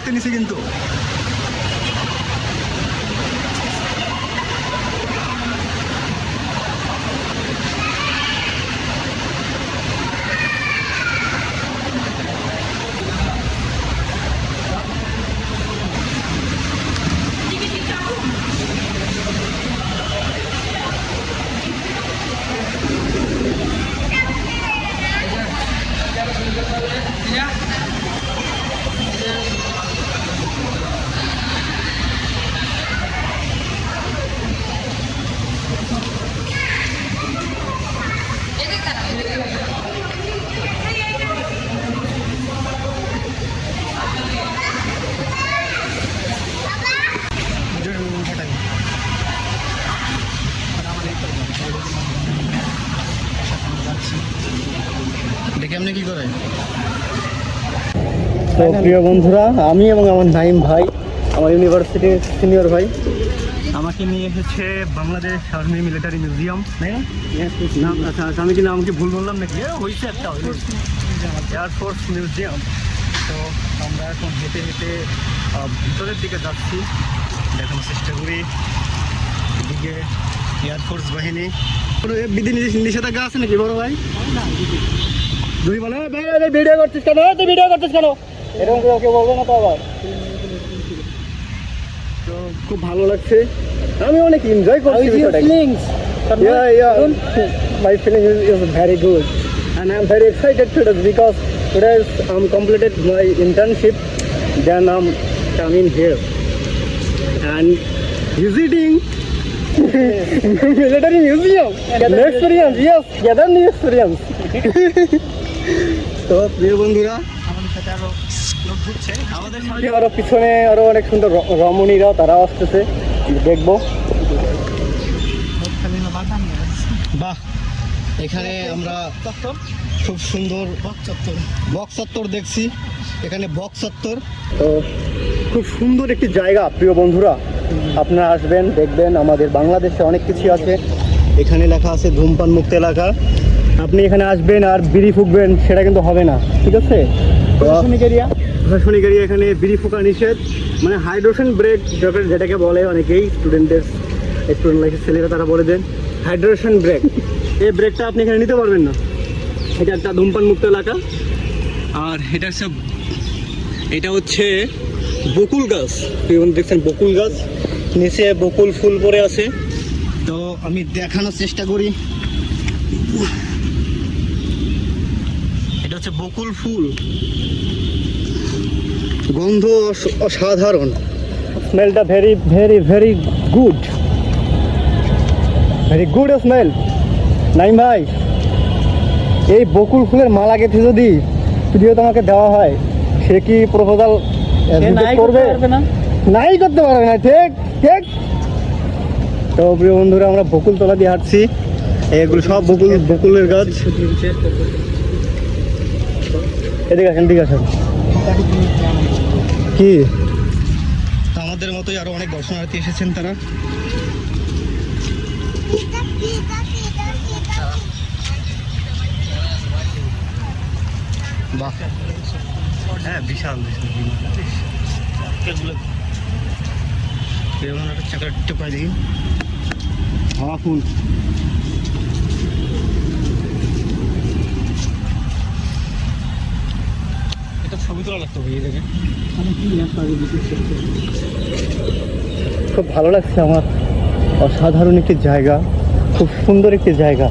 করতে নিছি কিন্তু। কেমনে কি করে? তো প্রিয় বন্ধুরা, আমি এবং আমার নাইম ভাই, আমার ইউনিভার্সিটির সিনিয়র ভাই, আমাকে নিয়ে এসেছে বাংলাদেশ আর্মি মিলিটারি মিউজিয়াম, তাই না? আচ্ছা আচ্ছা, আমি কি আমাকে ভুল বললাম নাকি? হয়েছে একটা এয়ারফোর্স মিউজিয়াম। তো আমরা এখন হেঁটে হেঁটে ভিতরের দিকে যাচ্ছি, দেখানোর চেষ্টা করি। এদিকে এয়ারফোর্স বাহিনী, বিধি নিষেধাজ্ঞা আছে নাকি বড় ভাই? দুই বলে ভিডিও করছিস কেন? তুই ভিডিও করছিস কেন? এরকম কেউ বলবে না তো আবার। তো খুব ভালো লাগছে, আমি অনেক এনজয় করছি। My feeling is very good and I am very excited today because today I'm completed my internship, then I'm coming here and visiting military museum. New experience, yes, gather new experience. তো প্রিয় বন্ধুরা, আমাদের সাথে আরো পিছনে আরো অনেক সুন্দর রমণীরা, তারা আসতেছে, দেখবো। বাহ, এখানে আমরা খুব সুন্দর বক্স চত্বর দেখছি, এখানে বক্স চত্বর। তো খুব সুন্দর একটি জায়গা প্রিয় বন্ধুরা, আপনারা আসবেন, দেখবেন। আমাদের বাংলাদেশে অনেক কিছু আছে। এখানে লেখা আছে ধূমপান মুক্ত এলাকা। আপনি এখানে আসবেন আর বিড়ি ফুঁকবেন, সেটা কিন্তু হবে না, ঠিক আছে? প্রশাসনিক এরিয়া, এখানে বিড়ি ফুঁকা নিষেধ। মানে হাইড্রোশন ব্রেক যেটাকে বলে অনেকেই, স্টুডেন্ট লাইফের ছেলেরা তারা বলে দেন হাইড্রোশন ব্রেক। এই ব্রেকটা আপনি এখানে নিতে পারবেন না। এটা একটা ধূমপান মুক্ত এলাকা। আর এটা হচ্ছে বকুল গাছ, দেখছেন বকুল গাছ, নিচে বকুল ফুল পড়ে আছে। তো আমি দেখানোর চেষ্টা করি, এটা হচ্ছে বকুল ফুল, গন্ধ অসাধারণ, স্মেলটা very very very good, very good smell. Naim ভাই, এই বকুল ফুলের মালা গেঁথে যদি ভিডিও তোমাকে দেওয়া হয়, সে কি প্রপোজাল করবে? নাই করতে পারবে না, ঠিক ঠিক। তো প্রিয় বন্ধুরা, আমরা বকুল তলা দিয়ে হাঁটছি, এগুলো সব বকুলের গাছ। এদিকে আসেন, এদিকে আসেন। কি আমাদের মতোই আরো অনেক দর্শনার্থী এসেছেন, তারা বাহ, হ্যাঁ বিশাল চাকা টোপাই দেখি, হাওয়া ফুল। এটা ছবি তোলা লাগতো ভাই, দেখে খুব ভালো লাগছে আমার। অসাধারণ একটি জায়গা, খুব সুন্দর একটি জায়গা।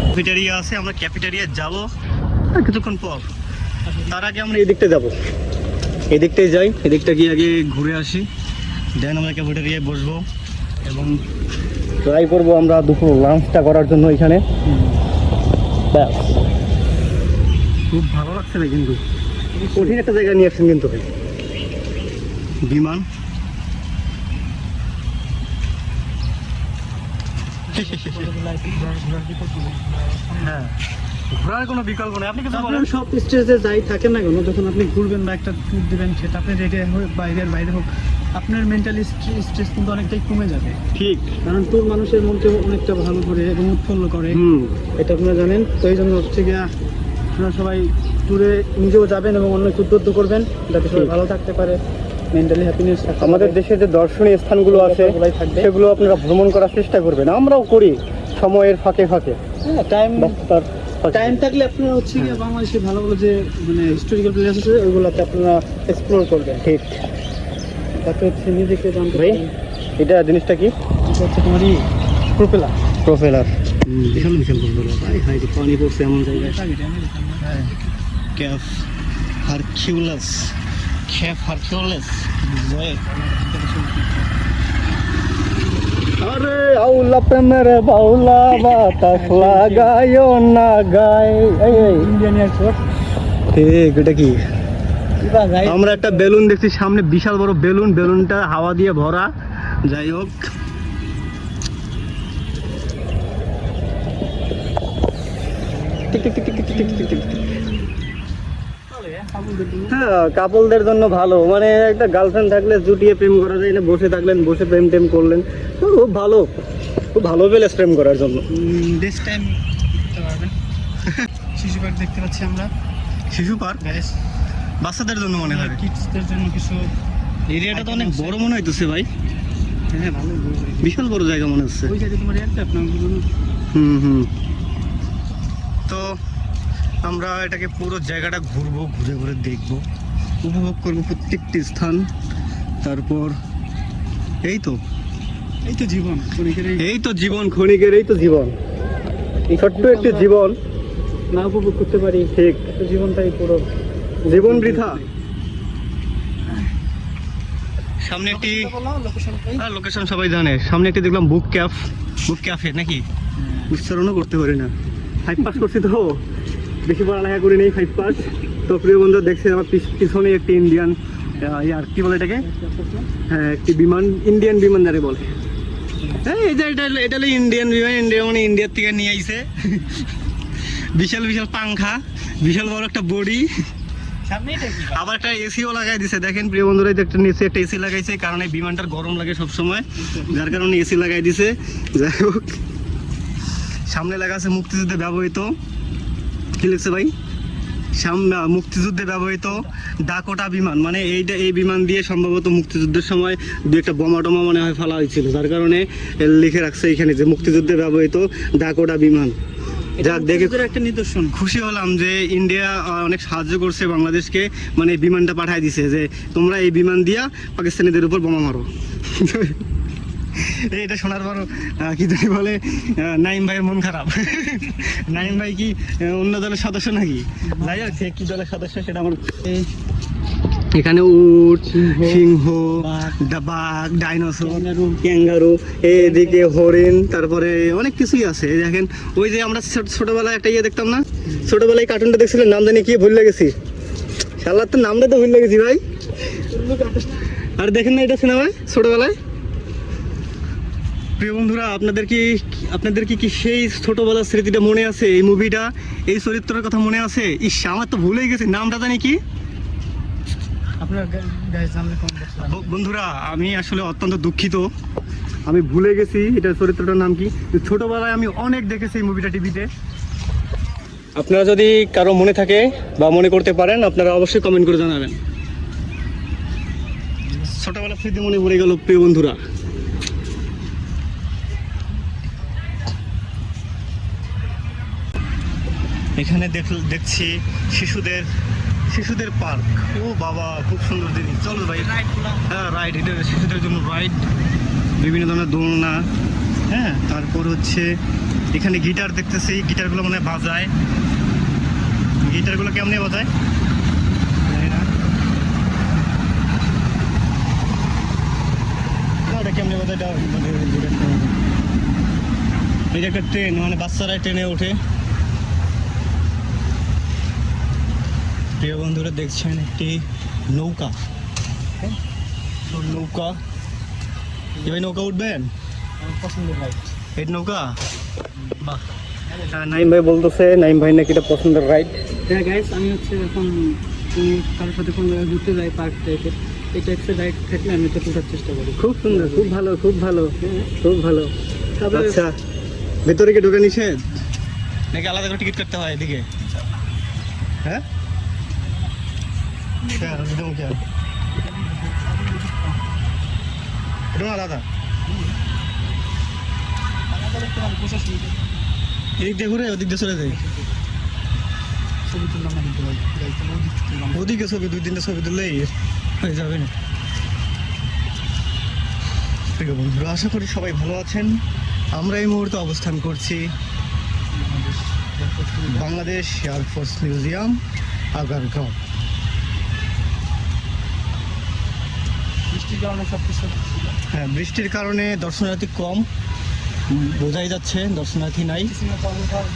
ক্যাফেটেরিয়া আছে, আমরা ক্যাফেটেরিয়া যাবো কিছুক্ষণ পর। তার আগে আমরা এদিকটা যাবো, এদিকটাই যাই, এদিকটা গিয়ে আগে ঘুরে আসি, দেন আমরা ক্যাফেটেরিয়ায় বসবো এবং ট্রাই করবো আমরা দুপুর লাঞ্চটা করার জন্য এখানে। ব্যাস, খুব ভালো লাগছে না কিন্তু, কঠিন একটা জায়গা নিয়ে আসছেন কিন্তু ভাই। বিমান হ্যাঁ, ঘোরার কোনো বিকল্প নেই। আপনি কিছু বলেন, সব স্টেজে যাই থাকেন না কেন, যখন আপনি ঘুরবেন বা একটা ট্যুর দেবেন, সেটা আপনি রেটে হোক বাইরে হোক, আপনার মেন্টালি স্ট্রেস কিন্তু অনেকটাই কমে যাবে। ঠিক, কারণ ট্যুর মানুষের মনকে অনেকটা ভালো করে এবং উৎফুল্ল করে, এটা আপনারা জানেন। তো এই জন্য হচ্ছে গিয়ে আপনারা সবাই ট্যুরে নিজেও যাবেন এবং অন্যকে উদ্বুদ্ধ করবেন, যাতে সবাই ভালো থাকতে পারে, মেন্টালি হ্যাপিনেস আমাদের দেশে যে দর্শনীয় স্থানগুলো আছে সেগুলো আপনারা ভ্রমণ করার চেষ্টা করবেন, আমরাও করি সময়ের ফাঁকে ফাঁকে। হ্যাঁ, টাইম থাকলে আপনারা হচ্ছে গিয়ে বাংলাদেশে ভালো ভালো যে মানে হিস্টোরিক্যাল প্লেস আছে ওইগুলোতে আপনারা এক্সপ্লোর করবেন। ঠিক। তাতে হচ্ছে নিজেকে জানতে ভাই পারেন। এটা জিনিসটা কি? এটা হচ্ছে তোমারই প্রোপেলার। প্রোপেলার। বিশাল বিশাল প্রোপেলার ভাই, হাই পানি পড়ছে এমন জায়গায়। ক্যাফ হারকিউলাস, ক্যাফ হারকিউলাস। আরে আউলা প্রেমের বাউলা বাতাস লাগায়ও না গায়। Indian airport. ঠিক, এটা কি? আমরা একটা বেলুন দেখছি সামনে, বিশাল বড় বেলুন, বেলুনটা হাওয়া দিয়ে ভরা। যাই হোক, হ্যাঁ কাপলদের জন্য ভালো, মানে একটা গার্লফ্রেন্ড থাকলে জুটিয়ে প্রেম করা যায় না, বসে থাকলেন বসে প্রেম টেম করলেন, তো খুব ভালো, খুব ভালো প্লেস প্রেম করার জন্য। দিস টাইম দেখতে পারবেন। শিশু পার্ক দেখতে পাচ্ছি আমরা। শিশু পার্ক বাচ্চাদের জন্য মনে হয়, কিডসদের জন্য কিছু। এরিয়াটা তো অনেক বড় মনে হইতেছে ভাই। হ্যাঁ, ভালো বিশাল বড় জায়গা মনে হচ্ছে। ওই জায়গায় তোমার এয়ারটা আপনার হুম। তো আমরা এটাকে পুরো জায়গাটা ঘুরবো, ঘুরে ঘুরে দেখবো, উপভোগ করবো প্রত্যেকটি স্থান। তারপর এই তো জীবন ক্ষণিকের, এই তো জীবন ক্ষণিকের, এই তো জীবন, এই ছোট্ট একটি জীবন না উপভোগ করতে পারি। ঠিক, তো জীবনটাই পুরো জীবন বৃথা। সামনে একটি লোকেশন সবাই জানে, সামনে একটি দেখলাম বুক ক্যাফে নাকি, উচ্চারণও করতে পারি না। 5 পাস করছি তো, বেশি পড়ালেখা করি নেই, 5 পাস। তো প্রিয় বন্ধু দেখছি আমার পিছনে একটি ইন্ডিয়ান ইয়ার কি বলে এটাকে, হ্যাঁ একটি বিমান, ইন্ডিয়ান বিমান যারে বলে। হ্যাঁ এই যে এটা হলো ইন্ডিয়ান বিমান, ইন্ডিয়া মানে ইন্ডিয়ার থেকে নিয়ে আইছে। বিশাল বিশাল পাংখা, বিশাল বড় একটা বডি, আবার একটা এসিও লাগাই দিছে। দেখেন প্রিয় বন্ধুরা, একটা নিচে একটা এসি লাগাইছে, কারণ এই বিমানটার গরম লাগে সব সময়, যার কারণে এসি লাগাই দিছে। যাই হোক, সামনে লেখা আছে মুক্তিযুদ্ধে ব্যবহৃত, কি লিখছে ভাই, সামনে মুক্তিযুদ্ধে ব্যবহৃত ডাকোটা বিমান, মানে এই বিমান দিয়ে সম্ভবত মুক্তিযুদ্ধের সময় দু একটা বোমা টোমা মনে হয় ফেলা হয়েছিল, যার কারণে লিখে রাখছে এখানে যে মুক্তিযুদ্ধে ব্যবহৃত ডাকোটা বিমান। যাক, দেখে একটা নিদর্শন খুশি হলাম যে ইন্ডিয়া অনেক সাহায্য করছে বাংলাদেশকে, মানে এই বিমানটা পাঠায় দিছে যে তোমরা এই বিমান দিয়া পাকিস্তানিদের উপর বোমা মারো। এটা শোনার পর কি জানি বলে, নাইম ভাইয়ের মন খারাপ। নাইম ভাই কি অন্য দলের সদস্য নাকি? যাই হোক, সে কি দলের সদস্য সেটা আমার। এখানে উট, সিংহ, বাঘ, ডাইনোসর, ক্যাঙ্গারু, এদিকে হরিণ, তারপরে অনেক কিছুই আছে। দেখেন ওই যে আমরা ছোটবেলায় একটা ইয়ে দেখতাম না, ছোটবেলায় কার্টুনটা দেখছিলেন, নাম জানি কি ভুলে গেছি, শালার তো নামটা তো ভুলে গেছি ভাই। আর দেখেন না এটা সিনেমায় ছোটবেলায়। প্রিয় বন্ধুরা, আপনাদের কি সেই ছোটবেলার স্মৃতিটা মনে আছে? এই মুভিটা, এই চরিত্রের কথা মনে আছে? ইস, আমার তো ভুলেই গেছি, নামটা জানি কি। বন্ধুরা, আমি আসলে অত্যন্ত দুঃখিত, আমি ভুলে গেছি এটা চরিত্রটার নাম কি। ছোটবেলায় আমি অনেক দেখেছি এই মুভিটা টিভিতে। আপনারা যদি কারো মনে থাকে বা মনে করতে পারেন, আপনারা অবশ্যই কমেন্ট করে জানাবেন। ছোটবেলার স্মৃতি মনে পড়ে গেল প্রিয় বন্ধুরা। এখানে দেখছি শিশুদের পার্ক। ও বাবা, খুব সুন্দর জিনিস। চলো ভাই, হ্যাঁ রাইড, এটা শিশুদের জন্য রাইড, বিভিন্ন ধরনের দোলনা। হ্যাঁ, তারপর হচ্ছে এখানে গিটার দেখতেছি, গিটারগুলো মনে হয় বাজায়। গিটারগুলো কেমনে বাজায় এটা কেমনে বাজায়, এটা একটা ট্রেন, মানে বাচ্চারা ট্রেনে ওঠে। প্রিয় বন্ধুরা দেখছেন একটি নৌকা, এবার নৌকা উঠবেন, পছন্দের রাইড এই নৌকা। বাহ, নাইম ভাই বলতেছে, নাইম ভাই নাকি এটা পছন্দের রাইড। হ্যাঁ গাইস, আমি হচ্ছে এখন কারোর সাথে কোনো জায়গায় ঘুরতে যাই পার্ক টাইপের, এই টাইপের রাইড থাকলে আমি এটা তোলার চেষ্টা করি। খুব সুন্দর, খুব ভালো, খুব ভালো, খুব ভালো। আচ্ছা, ভেতরে কি ঢোকা নিষেধ নাকি আলাদা করে টিকিট কাটতে হয় এদিকে? হ্যাঁ, ছোটো না দাদা? এদিক দিয়ে ঘুরে ওদিক দিয়ে চলে যায়। ছবি তুললাম না কিন্তু ভাই, ওদিকে ছবি 2-3টা ছবি তুললেই হয়ে যাবে না। প্রিয় বন্ধুরা, আশা করি সবাই ভালো আছেন। আমরা এই মুহূর্তে অবস্থান করছি বাংলাদেশ এয়ারফোর্স মিউজিয়াম, আগারগাঁও। বৃষ্টির কারণে সব কিছু হ্যাঁ, বৃষ্টির কারণে দর্শনার্থী কম, বোঝাই যাচ্ছে দর্শনার্থী নাই।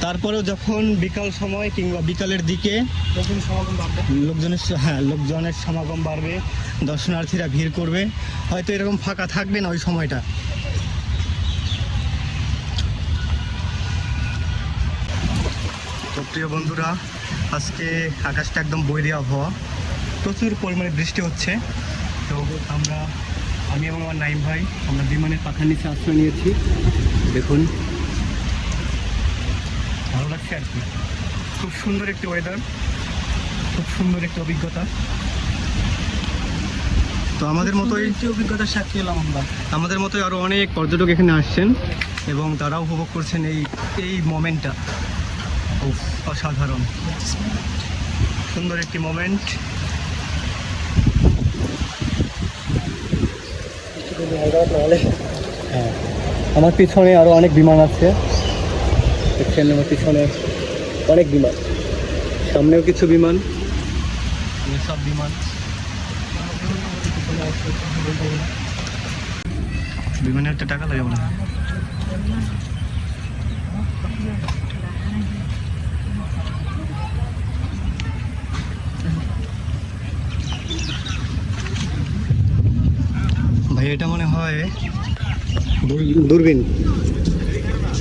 তারপরেও যখন বিকাল সময় কিংবা বিকালের দিকে লোকজনের সমাগম বাড়বে, দর্শনার্থীরা ভিড় করবে, হয়তো এরকম ফাঁকা থাকবে না ওই সময়টা। তো প্রিয় বন্ধুরা, আজকে আকাশটা একদম বৈরী আবহাওয়া, প্রচুর পরিমাণে বৃষ্টি হচ্ছে। তো আমি এবং আমার নাইম ভাই আমরা বিমানের পাখার নিচে আশ্রয় নিয়েছি। দেখুন, ভালো লাগছে আর কি। খুব সুন্দর একটি ওয়েদার, খুব সুন্দর একটি অভিজ্ঞতা। তো আমাদের মতোই অভিজ্ঞতার সাক্ষী হলাম আমরা। আমাদের মতোই আরও অনেক পর্যটক এখানে আসছেন এবং তারাও উপভোগ করছেন এই মোমেন্টটা। অসাধারণ সুন্দর একটি মোমেন্ট। হ্যাঁ, আমার পিছনে আরও অনেক বিমান আছে, দেখছেন আমার পিছনে অনেক বিমান, সামনেও কিছু বিমান, সব বিমান। বিমানে একটা টাকা লাগে মনে হয়। ভাই এটা মনে হয় দূরবীন।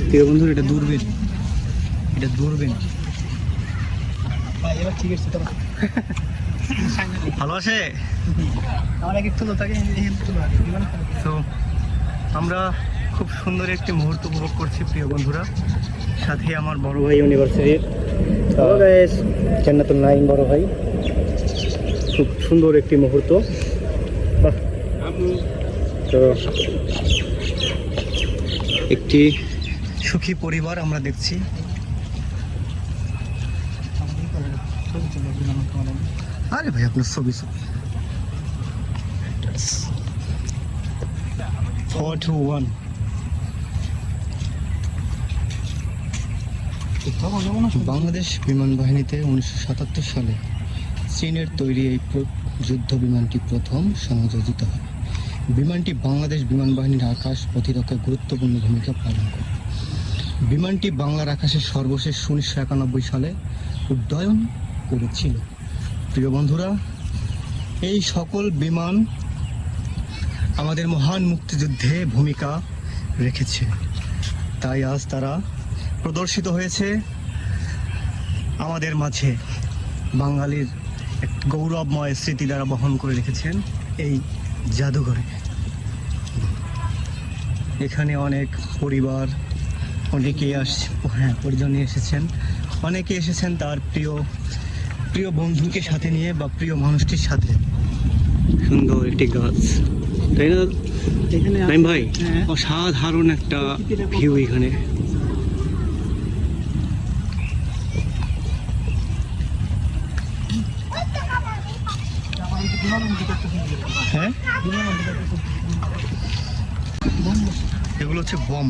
প্রিয় বন্ধু, এটা দূরবীন, এটা দূরবীন। এবার ঠিক আছে, ভালো আছে। আমার এক একটু তাকে তো আমরা খুব সুন্দর একটি মুহূর্ত উপভোগ করছি প্রিয় বন্ধুরা, সাথে আমার বড় ভাই ইউনিভার্সিটির জান্নাতুল নাইম বড় ভাই। খুব সুন্দর একটি মুহূর্ত। তো একটি সুখী পরিবার আমরা দেখছি। আরে ভাই আপনার ছবি 421। বাংলাদেশ বিমান বাহিনীতে 1977 সালে চীনের তৈরি এই যুদ্ধ বিমানটি প্রথম সংযোজিত হয়। বিমানটি বাংলাদেশ বিমান বাহিনীর আকাশ প্রতিরক্ষায় গুরুত্বপূর্ণ ভূমিকা পালন করে। বিমানটি বাংলার আকাশে সর্বশেষ 1991 সালে উড্ডয়ন করেছিল। প্রিয় বন্ধুরা, এই সকল বিমান আমাদের মহান মুক্তিযুদ্ধে ভূমিকা রেখেছে, তাই আজ তারা প্রদর্শিত হয়েছে আমাদের মাঝে। বাঙালির এক গৌরবময় স্মৃতি দ্বারা বহন করে রেখেছেন এই জাদুঘরে। এখানে অনেক পরিবার, অনেকেই পরিজন নিয়ে এসেছেন, অনেকে এসেছেন তার প্রিয় বন্ধুকে সাথে নিয়ে বা প্রিয় মানুষটির সাথে। সুন্দর একটি গাছ, তাই না এখানে নাইম ভাই? অসাধারণ একটা ভিউ এখানে। হ্যাঁ, এগুলো হচ্ছে বম।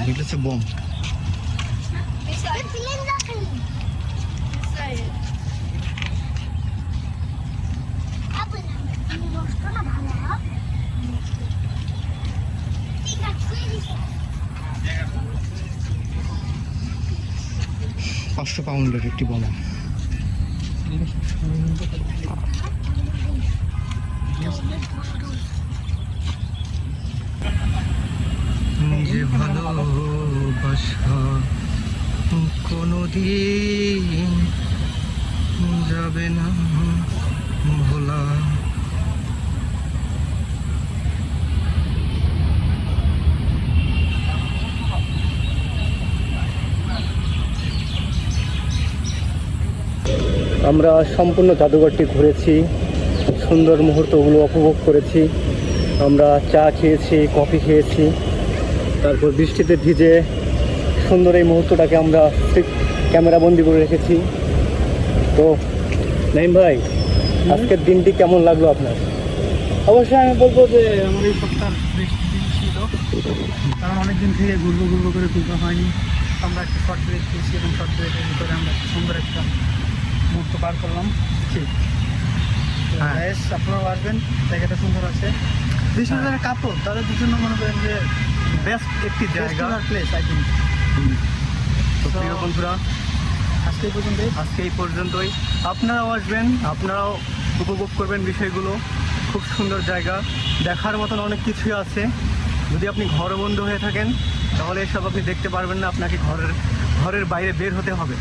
এগুলো হচ্ছে বম। £500 একটি বম। যে ভালোবাসা কোনোদিন যাবে না ভোলা। আমরা সম্পূর্ণ জাদুঘরটি ঘুরেছি, সুন্দর মুহূর্তগুলো উপভোগ করেছি। আমরা চা খেয়েছি, কফি খেয়েছি, তারপর বৃষ্টিতে ভিজে সুন্দর এই মুহূর্তটাকে আমরা ক্যামেরাবন্দি করে রেখেছি। তো নাইম ভাই, আজকের দিনটি কেমন লাগলো আপনার? অবশ্যই আমি বলবো যে আমার এই সপ্তাহ বেশ দিন ছিল, কারণ অনেকদিন থেকে ঘুরবো করে ঘুরতে হয়নি। আমরা একটা শর্ট ব্রেক খেয়েছি এবং শর্ট ব্রেকের ভিতরে আমরা একটা সুন্দর একটা মুহূর্ত পার করলাম। ঠিক। হ্যাঁ, আপনারাও আসবেন, জায়গাটা সুন্দর আছে। বিশেষ করে কাপড় তাদের জন্য মনে করেন যে বেস্ট একটি জায়গা, প্লেস আই থিঙ্ক। তো প্রিয় বন্ধুরা, আজকে এই পর্যন্তই। আজকে এই পর্যন্তই। আপনারাও আসবেন, আপনারাও উপভোগ করবেন বিষয়গুলো। খুব সুন্দর জায়গা, দেখার মতন অনেক কিছুই আছে। যদি আপনি ঘরবন্ধ হয়ে থাকেন তাহলে এসব আপনি দেখতে পারবেন না, আপনাকে ঘরের বাইরে বের হতে হবে।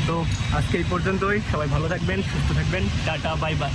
তো আজকে এই পর্যন্তই। সবাই ভালো থাকবেন, সুস্থ থাকবেন। Tata, bye bye.